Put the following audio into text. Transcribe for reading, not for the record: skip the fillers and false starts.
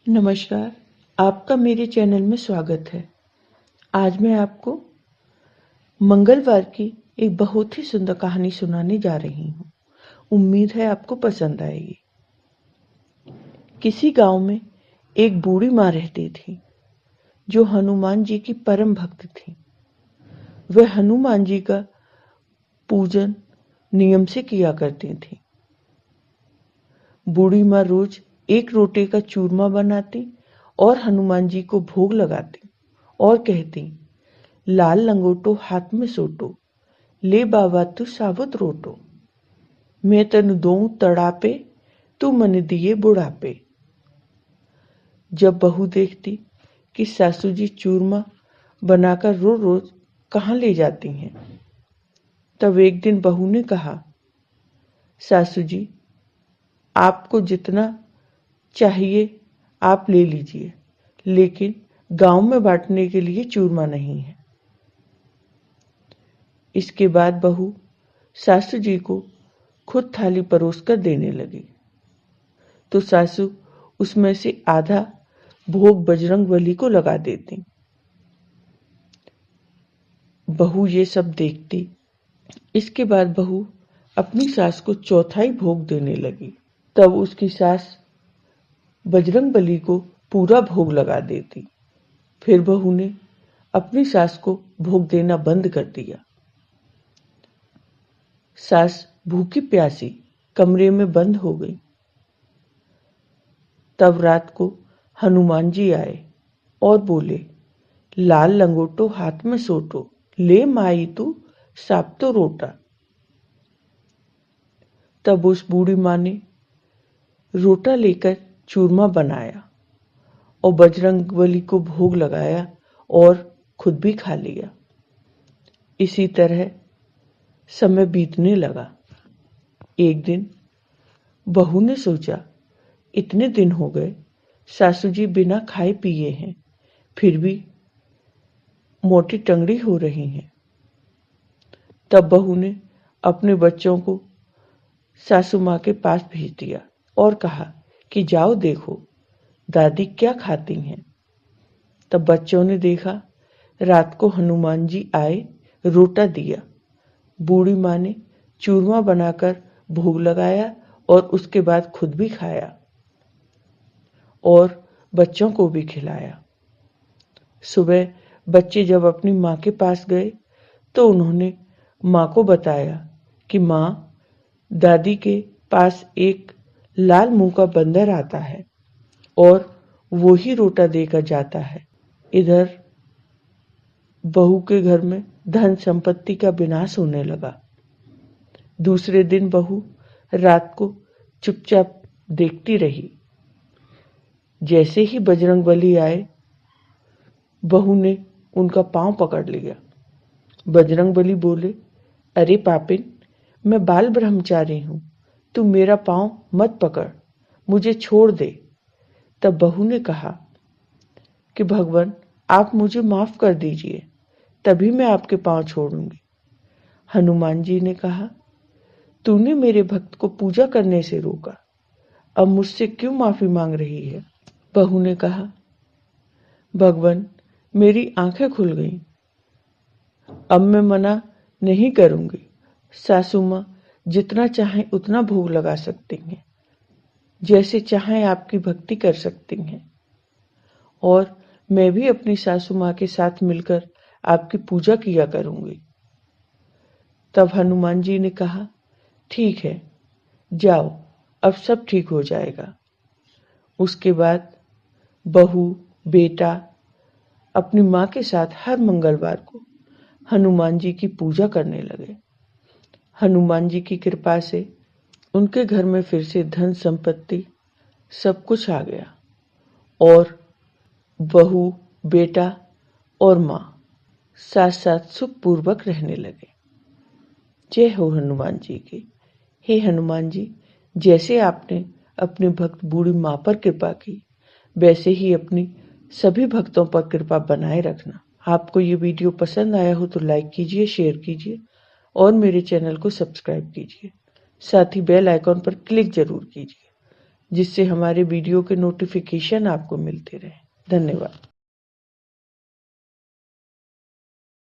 नमस्कार, आपका मेरे चैनल में स्वागत है। आज मैं आपको मंगलवार की एक बहुत ही सुंदर कहानी सुनाने जा रही हूँ। उम्मीद है आपको पसंद आएगी। किसी गांव में एक बूढ़ी माँ रहती थी, जो हनुमान जी की परम भक्त थी। वह हनुमान जी का पूजन नियम से किया करती थी। बूढ़ी माँ रोज एक रोटे का चूरमा बनाती और हनुमान जी को भोग लगाती और कहती, लाल लंगोटो हाथ में सोटो, ले बाबा तू साबुत रोटो। मैं तनु दोऊ तड़ापे, तू मन दिए बुढ़ापे। जब बहू देखती कि सासू जी चूरमा बनाकर रोज रोज कहाँ ले जाती हैं, तब एक दिन बहू ने कहा, सासू जी, आपको जितना चाहिए आप ले लीजिए, लेकिन गांव में बांटने के लिए चूरमा नहीं है। इसके बाद बहू सासू जी को खुद थाली परोस कर देने लगी, तो सासू उसमें से आधा भोग बजरंगबली को लगा देती। बहू ये सब देखती। इसके बाद बहू अपनी सास को चौथाई भोग देने लगी। तब उसकी सास बजरंगबली को पूरा भोग लगा देती। फिर बहू ने अपनी सास को भोग देना बंद कर दिया। सास भूखी प्यासी कमरे में बंद हो गई। तब रात को हनुमान जी आए और बोले, लाल लंगोटो हाथ में सोटो, ले माई तू साब तो रोटा। तब उस बूढ़ी माँ ने रोटा लेकर चूरमा बनाया और बजरंगबली को भोग लगाया और खुद भी खा लिया। इसी तरह समय बीतने लगा। एक दिन बहू ने सोचा, इतने दिन हो गए सासू जी बिना खाए पिए हैं, फिर भी मोटी टंगड़ी हो रही हैं। तब बहू ने अपने बच्चों को सासू माँ के पास भेज दिया और कहा कि जाओ देखो दादी क्या खाती हैं। तब बच्चों ने देखा, रात को हनुमान जी आए, रोटा दिया। बूढ़ी माँ ने चूरमा बनाकर भोग लगाया और उसके बाद खुद भी खाया और बच्चों को भी खिलाया। सुबह बच्चे जब अपनी माँ के पास गए तो उन्होंने माँ को बताया कि माँ, दादी के पास एक लाल मुंह का बंदर आता है और वो ही रोटा देकर जाता है। इधर बहू के घर में धन संपत्ति का विनाश होने लगा। दूसरे दिन बहू रात को चुपचाप देखती रही। जैसे ही बजरंगबली आए, बहू ने उनका पांव पकड़ लिया। बजरंगबली बोले, अरे पापिन, मैं बाल ब्रह्मचारी हूं, तू मेरा पांव मत पकड़, मुझे छोड़ दे। तब बहू ने कहा कि भगवान, आप मुझे माफ कर दीजिए, तभी मैं आपके पांव छोड़ूंगी। हनुमान जी ने कहा, तूने मेरे भक्त को पूजा करने से रोका, अब मुझसे क्यों माफी मांग रही है। बहू ने कहा, भगवान, मेरी आंखें खुल गईं, अब मैं मना नहीं करूंगी। सासू माँ जितना चाहें उतना भोग लगा सकती हैं, जैसे चाहें आपकी भक्ति कर सकती हैं, और मैं भी अपनी सासू माँ के साथ मिलकर आपकी पूजा किया करूंगी। तब हनुमान जी ने कहा, ठीक है, जाओ, अब सब ठीक हो जाएगा। उसके बाद बहू बेटा अपनी माँ के साथ हर मंगलवार को हनुमान जी की पूजा करने लगे। हनुमान जी की कृपा से उनके घर में फिर से धन संपत्ति सब कुछ आ गया और बहू बेटा और माँ साथ साथ सुखपूर्वक रहने लगे। जय हो हनुमान जी की। हे हनुमान जी, जैसे आपने अपने भक्त बूढ़ी माँ पर कृपा की, वैसे ही अपनी सभी भक्तों पर कृपा बनाए रखना। आपको ये वीडियो पसंद आया हो तो लाइक कीजिए, शेयर कीजिए और मेरे चैनल को सब्सक्राइब कीजिए। साथ ही बेल आइकॉन पर क्लिक जरूर कीजिए। जिससे हमारे वीडियो के नोटिफिकेशन आपको मिलते रहे। धन्यवाद।